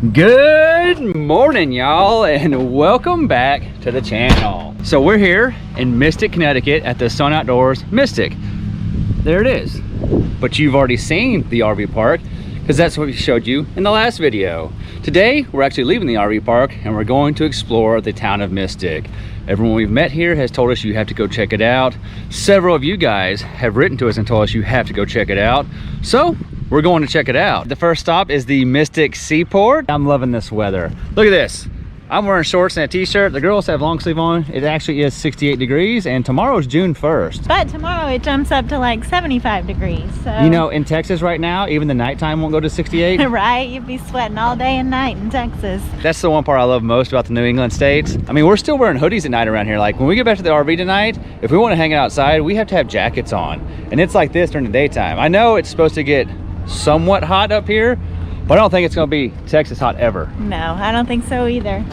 Good morning, y'all, and welcome back to the channel. So we're here in Mystic, Connecticut at the Sun Outdoors Mystic. There it is. But you've already seen the RV park because that's what we showed you in the last video. Today, we're actually leaving the RV park and we're going to explore the town of Mystic. Everyone we've met here has told us you have to go check it out. Several of you guys have written to us and told us you have to go check it out. So we're going to check it out. The first stop is the Mystic Seaport. I'm loving this weather. Look at this. I'm wearing shorts and a t-shirt. The girls have long sleeve on. It actually is 68 degrees and tomorrow's June 1st. But tomorrow it jumps up to like 75 degrees. So. You know, in Texas right now, even the nighttime won't go to 68. Right, you'd be sweating all day and night in Texas. That's the one part I love most about the New England states. I mean, we're still wearing hoodies at night around here. Like when we get back to the RV tonight, if we want to hang out outside, we have to have jackets on. And it's like this during the daytime. I know it's supposed to get somewhat hot up here, but I don't think it's going to be Texas hot ever. No, I don't think so either.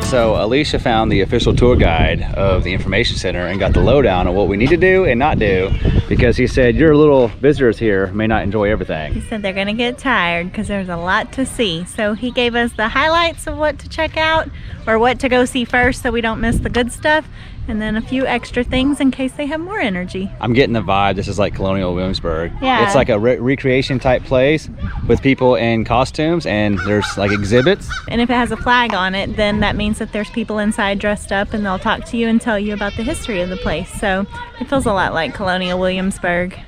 So Alicia found the official tour guide of the information center and got the lowdown on what we need to do and not do, because he said your little visitors here may not enjoy everything. He said they're gonna get tired because there's a lot to see. So he gave us the highlights of what to check out or what to go see first so we don't miss the good stuff, and then a few extra things in case they have more energy. I'm getting the vibe this is like Colonial Williamsburg. Yeah. It's like a recreation type place with people in costumes and there's like exhibits. And if it has a flag on it, then that means that there's people inside dressed up and they'll talk to you and tell you about the history of the place. So it feels a lot like Colonial Williamsburg.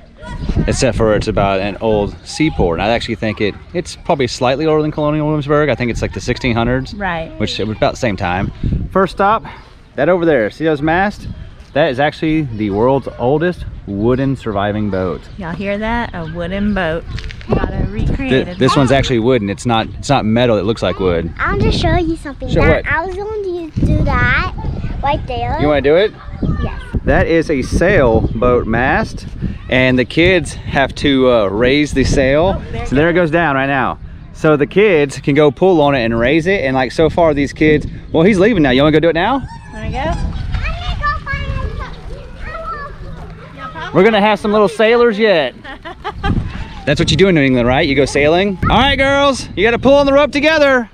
Except for it's about an old seaport. And I actually think it's probably slightly older than Colonial Williamsburg. I think it's like the 1600s. Right. Which it was about the same time. First stop, that over there, see those masts? That is actually the world's oldest wooden surviving boat. Y'all hear that? A wooden boat. Gotta recreate it. This one's actually wooden. It's not metal. It looks like wood. I want to show you something. Show what? I was going to do that right there. You want to do it? Yes. That is a sailboat mast, and the kids have to raise the sail. So there it goes down right now. So the kids can go pull on it and raise it, and like so far these kids, well, he's leaving now. You want to go do it now? Wanna go? We're gonna have some little sailors yet. That's what you do in New England, right? You go sailing. All right, girls, you gotta pull on the rope together.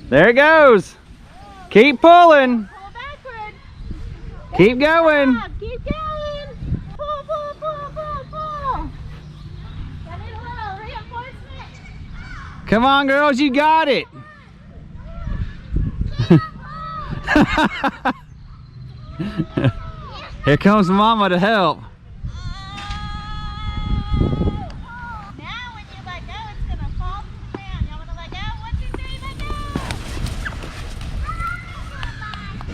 There it goes. Keep pulling. Pull backward. Keep going. Keep going. Pull, pull, pull, pull, pull. I need a little reinforcement. Come on, girls, you got it. Here comes Mama to help. Now when you let go, it's gonna fall to the ground. Y'all wanna let go? 1, 2, 3, let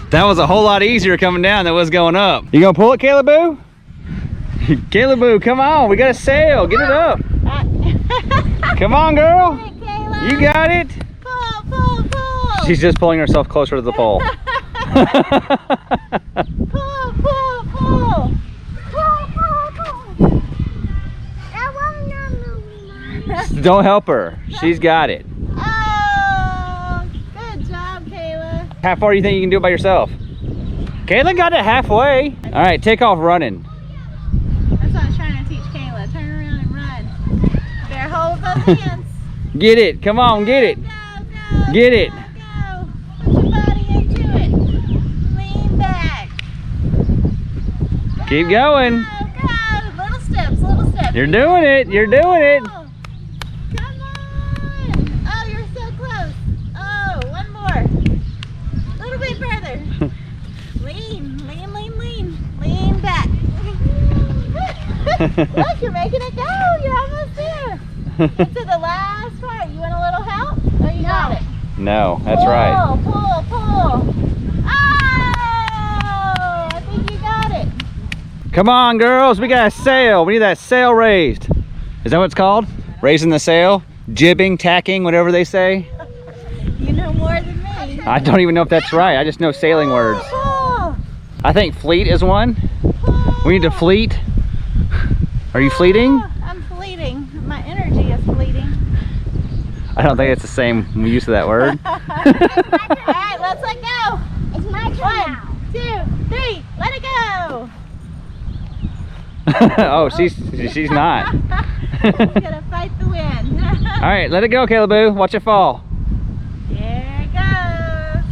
go. That was a whole lot easier coming down than it was going up. You gonna pull it, Caleb-oo? Caleb-oo, come on, we gotta sail, get it up. Come on, girl. Hey, Kayla. You got it. Pull, pull, pull. She's just pulling herself closer to the pole. Pull, pull, pull. Pull, pull, pull. That one, no. Don't help her. She's got it. Oh, good job, Kayla. How far do you think you can do it by yourself? Kayla got it halfway. All right, take off running. That's what I was trying to teach Kayla. Turn around and run. Bear hold both hands. Get it. Come on, get it. Go, go, Get it. go, go. Put your body into it. Lean back. Keep going. Go, go. Little steps, little steps. You're doing it. You're doing it. Come on. Oh, you're so close. Oh, one more. A little bit further. Lean, lean, lean, lean. Lean back. Look, you're making it go. You're almost there. Get to the last part. You want a little help? Oh, you got it. No, that's right. Pull, pull. Oh, I think you got it. Come on, girls. We got a sail. We need that sail raised. Is that what it's called? Raising the sail? Jibbing, tacking, whatever they say? You know more than me. I don't even know if that's right. I just know sailing words. Pull, I think fleet is one. We need to fleet. Are you fleeting? I'm fleeting. My energy is fleeting. I don't think it's the same use of that word. All right, let's let go. It's my turn now. 1, 2, 3, let it go. Oh, she's not. She's gonna fight the wind. All right, let it go, Caleb. Watch it fall. Here it goes.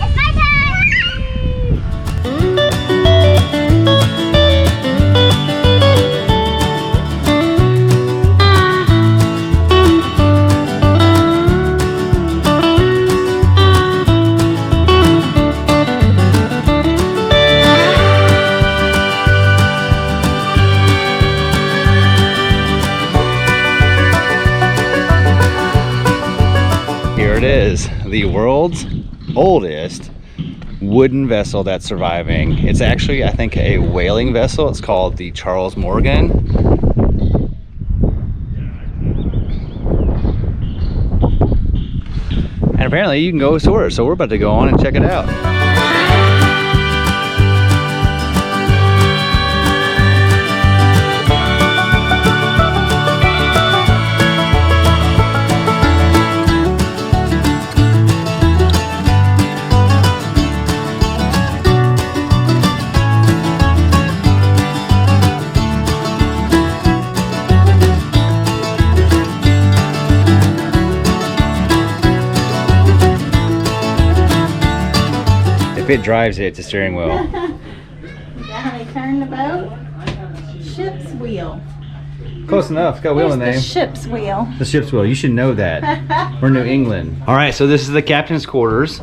It's my turn. Here it is, the world's oldest wooden vessel that's surviving. It's actually, I think, a whaling vessel. It's called the Charles Morgan. And apparently you can go tour it, so we're about to go on and check it out. If it drives it, it's a steering wheel. Is that how they turn the boat? Ship's wheel. Close enough. It's got a wheel in the name. The ship's wheel. The ship's wheel. You should know that. We're New England. All right, so this is the captain's quarters.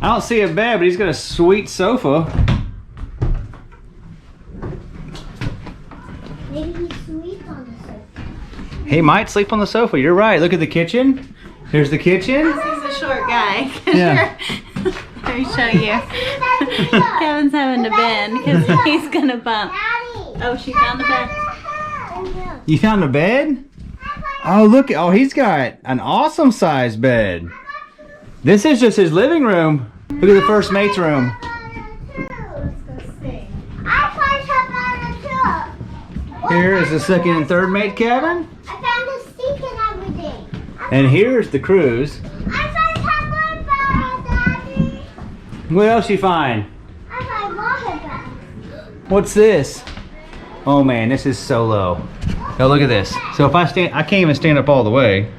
I don't see a bed, but he's got a sweet sofa. Maybe he sleeps on the sofa. He might sleep on the sofa. You're right. Look at the kitchen. Here's the kitchen. He's a short guy. Yeah. Let me show you. Kevin's having to bend because he's gonna bump. Daddy. Oh, she found the bed. You found a bed? Oh, look. Oh, he's got an awesome sized bed. This is just his living room. Look at the first mate's room. Here is the second and third mate cabin. I found a sink and everything. And here's the cruise. I found someone bag, Daddy. What else you find? I found water bags. What's this? Oh man, this is so low. Oh, look at this. So if I stand, I can't even stand up all the way.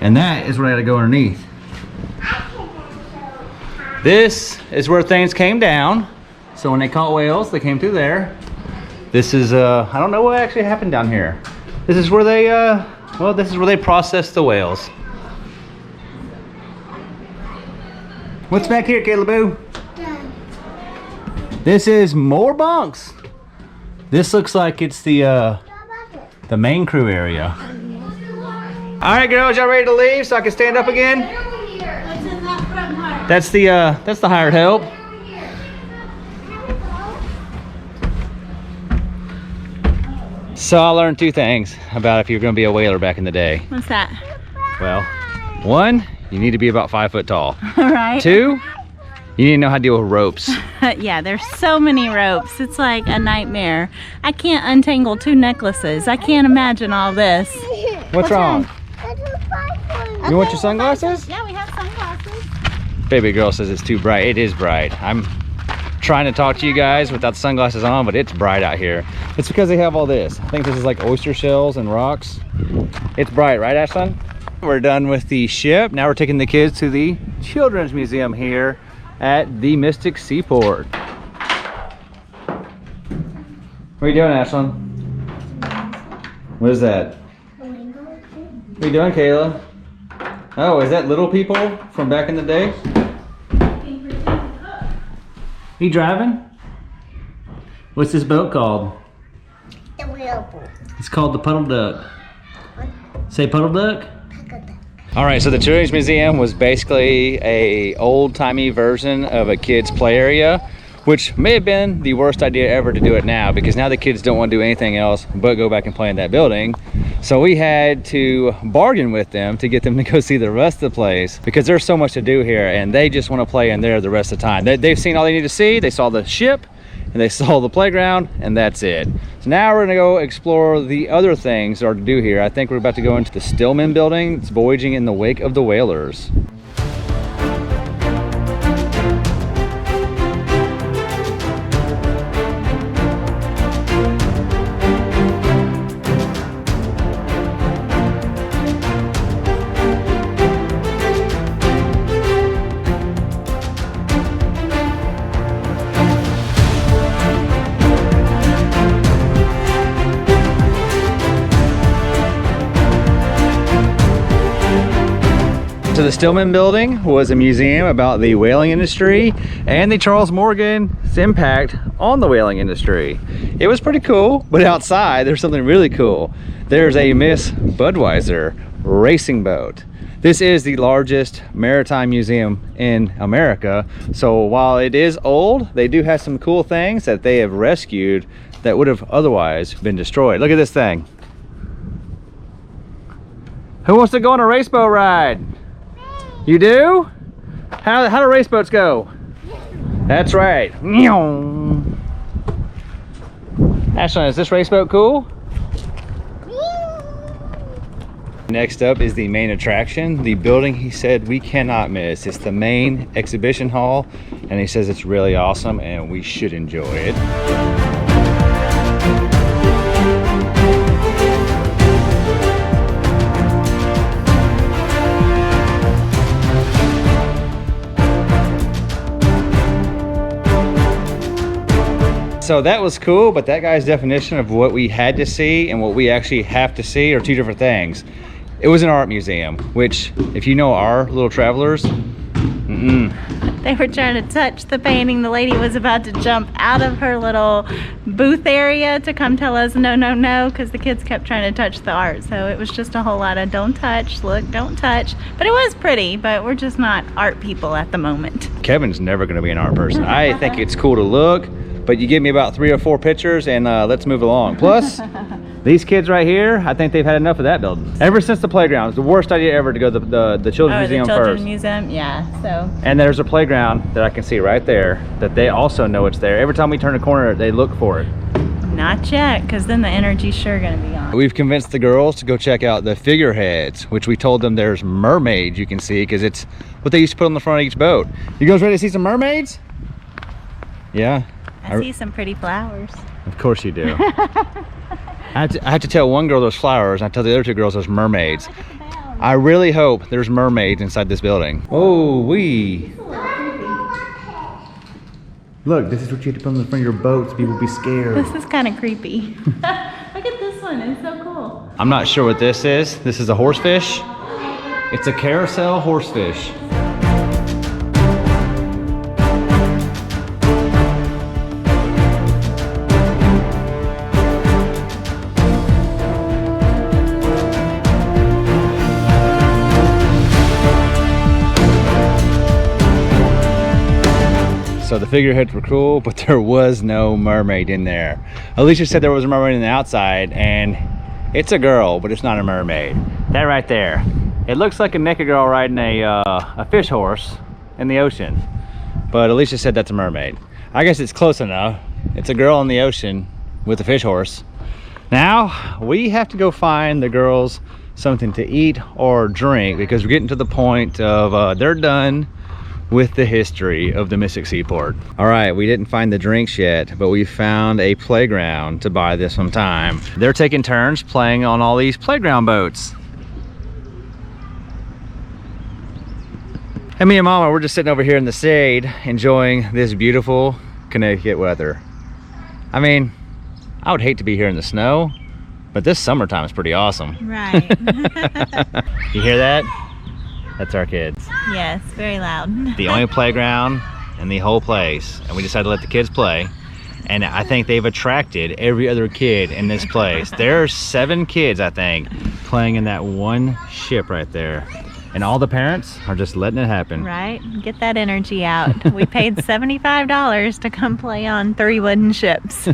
And that is where I gotta go underneath. This is where things came down. So when they caught whales, they came through there. This is, I don't know what actually happened down here. This is where they, well, this is where they processed the whales. What's back here, Caleb? This is more bunks. This looks like it's the main crew area. All right, girls, y'all ready to leave so I can stand up again? That's the hired help. So I learned two things about if you're going to be a whaler back in the day. What's that? Well, one, you need to be about 5 foot tall. All right. Two, you need to know how to deal with ropes. Yeah, there's so many ropes. It's like a nightmare. I can't untangle 2 necklaces. I can't imagine all this. What's wrong? You want your Okay. sunglasses? Yeah, we have sunglasses. Baby girl says it's too bright. It is bright. I'm trying to talk to you guys without sunglasses on, but it's bright out here. It's because they have all this. I think this is like oyster shells and rocks. It's bright, right, Ashlyn? We're done with the ship. Now we're taking the kids to the Children's Museum here at the Mystic Seaport. What are you doing, Ashlyn? What is that? What are you doing, Kayla? Oh, is that little people from back in the day? You driving? What's this boat called? The wheelboat. It's called the Puddle Duck. Say Puddle Duck? All right, so the Children's Museum was basically a old-timey version of a kid's play area, which may have been the worst idea ever to do it now, because now the kids don't want to do anything else but go back and play in that building. So we had to bargain with them to get them to go see the rest of the place because there's so much to do here and they just want to play in there the rest of the time. They've seen all they need to see. They saw the ship and they saw the playground and that's it. So now we're gonna go explore the other things that are to do here. I think we're about to go into the Stillman building. It's voyaging in the wake of the whalers. So the Stillman building was a museum about the whaling industry and the Charles Morgan's impact on the whaling industry. It was pretty cool, but outside there's something really cool. There's a Miss Budweiser racing boat. This is the largest maritime museum in America. So while it is old, they do have some cool things that they have rescued that would have otherwise been destroyed. Look at this thing. Who wants to go on a race boat ride? You do? How do race boats go? That's right. Ashlyn, is this race boat cool? Next up is the main attraction, the building he said we cannot miss. It's the main exhibition hall, and he says it's really awesome and we should enjoy it. So that was cool, but that guy's definition of what we had to see and what we actually have to see are two different things. It was an art museum, which, if you know our little travelers, They were trying to touch the painting. The lady was about to jump out of her little booth area to come tell us no, no, no, because the kids kept trying to touch the art. So it was just a whole lot of don't touch, look, don't touch. But it was pretty, but we're just not art people at the moment. Kevin's never going to be an art person. I think it's cool to look, but you give me about 3 or 4 pictures and let's move along. Plus, these kids right here, I think they've had enough of that building. Ever since the playground, it's the worst idea ever to go to the Children's Museum the Children's first. Museum, yeah, so. And there's a playground that I can see right there that they also know it's there. Every time we turn a corner, they look for it. Not yet, because then the energy's sure gonna be on. We've convinced the girls to go check out the figureheads, which we told them there's mermaids you can see because it's what they used to put on the front of each boat. You girls ready to see some mermaids? Yeah. I see some pretty flowers. Of course you do. I have to tell one girl those flowers, and I tell the other 2 girls those mermaids. I really hope there's mermaids inside this building. Oh, Look, this is what you have to put on the front of your boat so people will be scared. This is kind of creepy. Look at this one, it's so cool. I'm not sure what this is. This is a horsefish. It's a carousel horsefish. So the figureheads were cool, but there was no mermaid in there. Alicia said there was a mermaid on the outside, and it's a girl, but it's not a mermaid. That right there. It looks like a naked girl riding a fish horse in the ocean. But Alicia said that's a mermaid. I guess it's close enough. It's a girl in the ocean with a fish horse. Now, we have to go find the girls something to eat or drink because we're getting to the point of they're done with the history of the Mystic Seaport. All right, we didn't find the drinks yet, but we found a playground to buy this one time. They're taking turns playing on all these playground boats. And me and Mama, we're just sitting over here in the shade, enjoying this beautiful Connecticut weather. I mean, I would hate to be here in the snow, but this summertime is pretty awesome. Right. You hear that? That's our kids. Yes, very loud. The only playground in the whole place, and we decided to let the kids play, and I think they've attracted every other kid in this place. There are 7 kids, I think, playing in that one ship right there. And all the parents are just letting it happen. Right? Get that energy out. We paid $75 to come play on 3 wooden ships.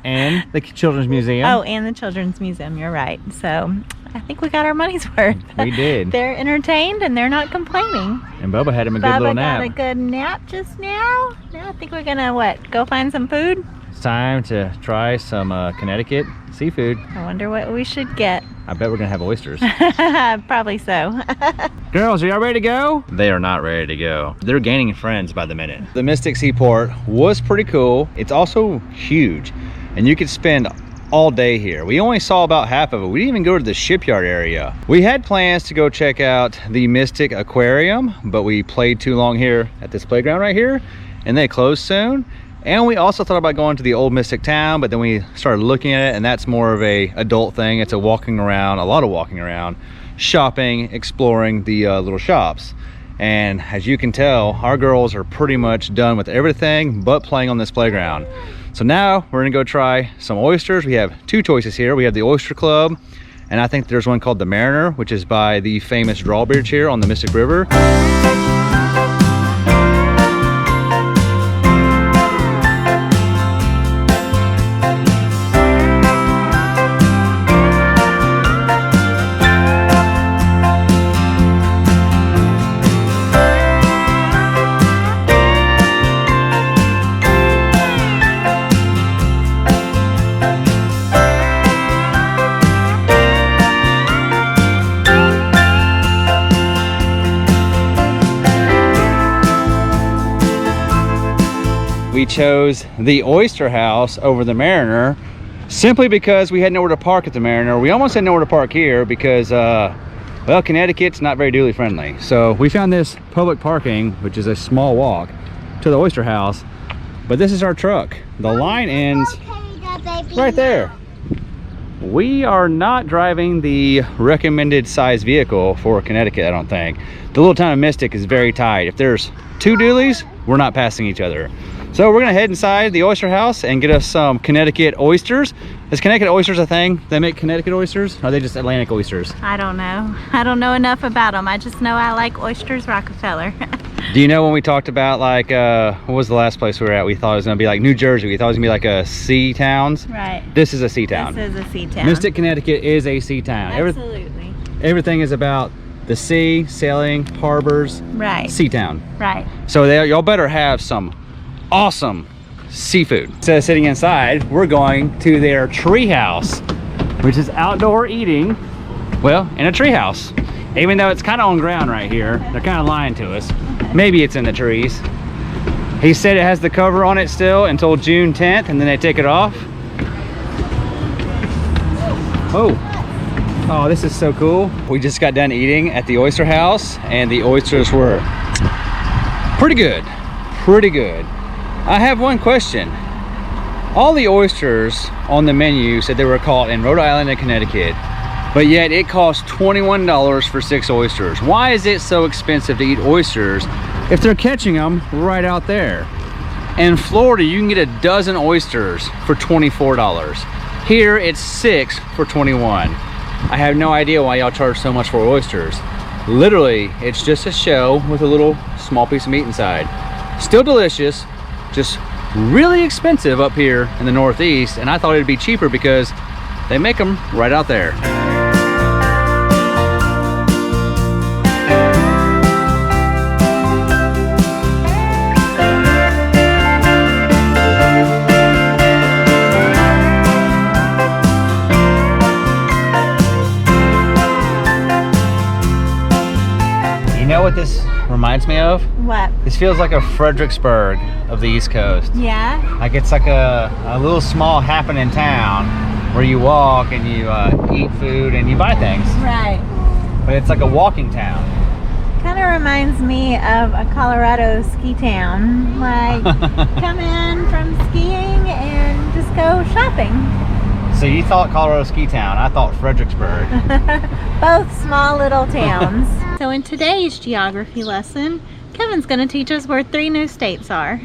And the Children's Museum. Oh, and the Children's Museum, you're right. So I think we got our money's worth. We did. They're entertained and they're not complaining. And Bubba had him a good little nap. Bubba got a good nap just now. Now I think we're gonna, what, go find some food? It's time to try some Connecticut seafood. I wonder what we should get. I bet we're gonna have oysters. Probably so. Girls, are y'all ready to go? They are not ready to go. They're gaining friends by the minute. The Mystic Seaport was pretty cool. It's also huge, and you could spend all day here. We only saw about half of it. We didn't even go to the shipyard area. We had plans to go check out the Mystic Aquarium, but we played too long here at this playground right here, and they closed soon. And we also thought about going to the old Mystic Town, but then we started looking at it, and that's more of a adult thing. It's a walking around, a lot of walking around, shopping, exploring the little shops. And as you can tell, our girls are pretty much done with everything but playing on this playground. So now we're gonna go try some oysters. We have 2 choices here. We have the Oyster Club, and I think there's one called the Mariner, which is by the famous drawbridge here on the Mystic River. We chose the Oyster House over the Mariner simply because we had nowhere to park at the Mariner. We almost had nowhere to park here because, well, Connecticut's not very dually friendly. So we found this public parking, which is a small walk to the Oyster House, but this is our truck. The line ends right there. We are not driving the recommended size vehicle for Connecticut, I don't think. The little town of Mystic is very tight. If there's 2 dualies, we're not passing each other. So we're gonna head inside the Oyster House and get us some Connecticut oysters. Is Connecticut oysters a thing? They make Connecticut oysters? Or are they just Atlantic oysters? I don't know. I don't know enough about them. I just know I like oysters Rockefeller. Do you know when we talked about like, what was the last place we were at? We thought it was gonna be like New Jersey. We thought it was gonna be like a sea towns. Right. This is a sea town. This is a sea town. Mystic, Connecticut is a sea town. Absolutely. Everything is about the sea, sailing, harbors, Right. sea town. Right. So y'all better have some awesome seafood. Instead of sitting inside, we're going to their treehouse, which is outdoor eating, well, in a treehouse. Even though it's kind of on ground right here, they're kind of lying to us. Maybe it's in the trees. He said it has the cover on it still until June 10th, and then they take it off. Oh, this is so cool. We just got done eating at the Oyster House, and the oysters were pretty good, pretty good. I have one question. All the oysters on the menu said they were caught in Rhode Island and Connecticut, but yet it costs $21 for 6 oysters. Why is it so expensive to eat oysters if they're catching them right out there? In Florida, you can get a dozen oysters for $24. Here, it's 6 for $21. I have no idea why y'all charge so much for oysters. Literally, it's just a shell with a little small piece of meat inside. Still delicious, just really expensive up here in the Northeast, and I thought it'd be cheaper because they make them right out there. You know what this reminds me of? What? This feels like a Fredericksburg of the East Coast. Yeah? Like it's like a little small happening town where you walk and you eat food and you buy things. Right. But it's like a walking town. Kind of reminds me of a Colorado ski town. Like, come in from skiing and just go shopping. So you thought Colorado ski town, I thought Fredericksburg. Both small little towns. So in today's geography lesson, Kevin's going to teach us where 3 new states are.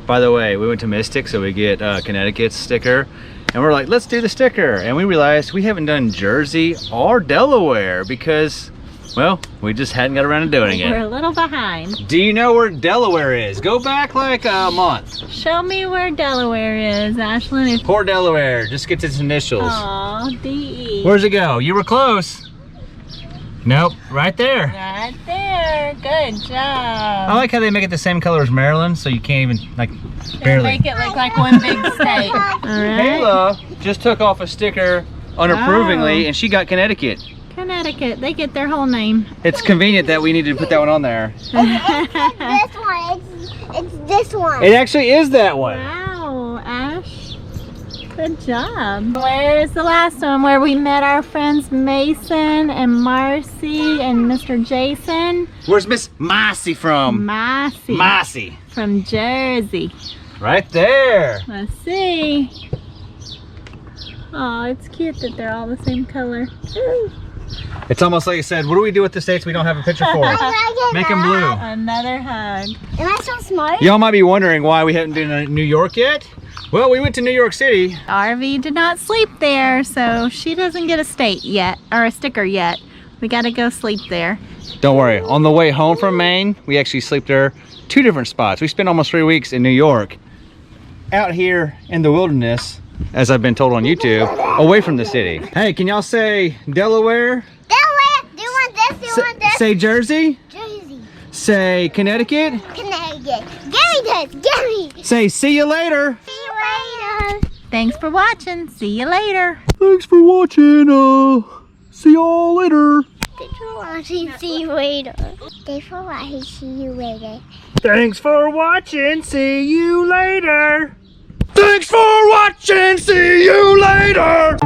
By the way, we went to Mystic, so we get Connecticut's sticker. And we're like, let's do the sticker. And we realized we haven't done Jersey or Delaware because Well, we just hadn't got around to doing We're it. a little behind. Do you know where Delaware is? Go back like a month. Show me where Delaware is, Ashlyn. Port Delaware, just get its initials. Aw, D-E. Where's it go? You were close. Nope, right there. Right there. Good I job. like how they make it the same color as Maryland, so you can't even, like, They barely. make it look like one big state. All right. Kayla just took off a sticker unapprovingly, Oh. and she got Connecticut. Connecticut. They get their whole name. It's convenient that we needed to put that one on there. This one. It's this one. It actually is that one. Wow, Ash. Good job. Where's the last one where we met our friends Mason and Marcy and Mr. Jason? Where's Miss Mossy from? Marcy. Mossy. From Jersey. Right there. Let's see. Oh, it's cute that they're all the same color. It's almost like I said, what do we do with the states we don't have a picture for? Make them blue. Another hug. Am I so smart? Y'all might be wondering why we haven't been in New York yet. Well, we went to New York City. RV did not sleep there, so she doesn't get a state yet, or a sticker yet. We gotta go sleep there. Don't worry, on the way home from Maine, we actually sleep there 2 different spots. We spent almost 3 weeks in New York, out here in the wilderness, as I've been told on YouTube, away from the city. Hey, can y'all say Delaware? Delaware. Do you want this? Do you want this? Say Jersey? Jersey. Say Connecticut? Connecticut. Give me this. Give me. Say see you later. See you later. Thanks for watching. See you later. Thanks for watching. See y'all later. Thanks for watching. See you later. Thanks for watching. See you later. Thanks for watching. See you later. Thanks for watching. See you later.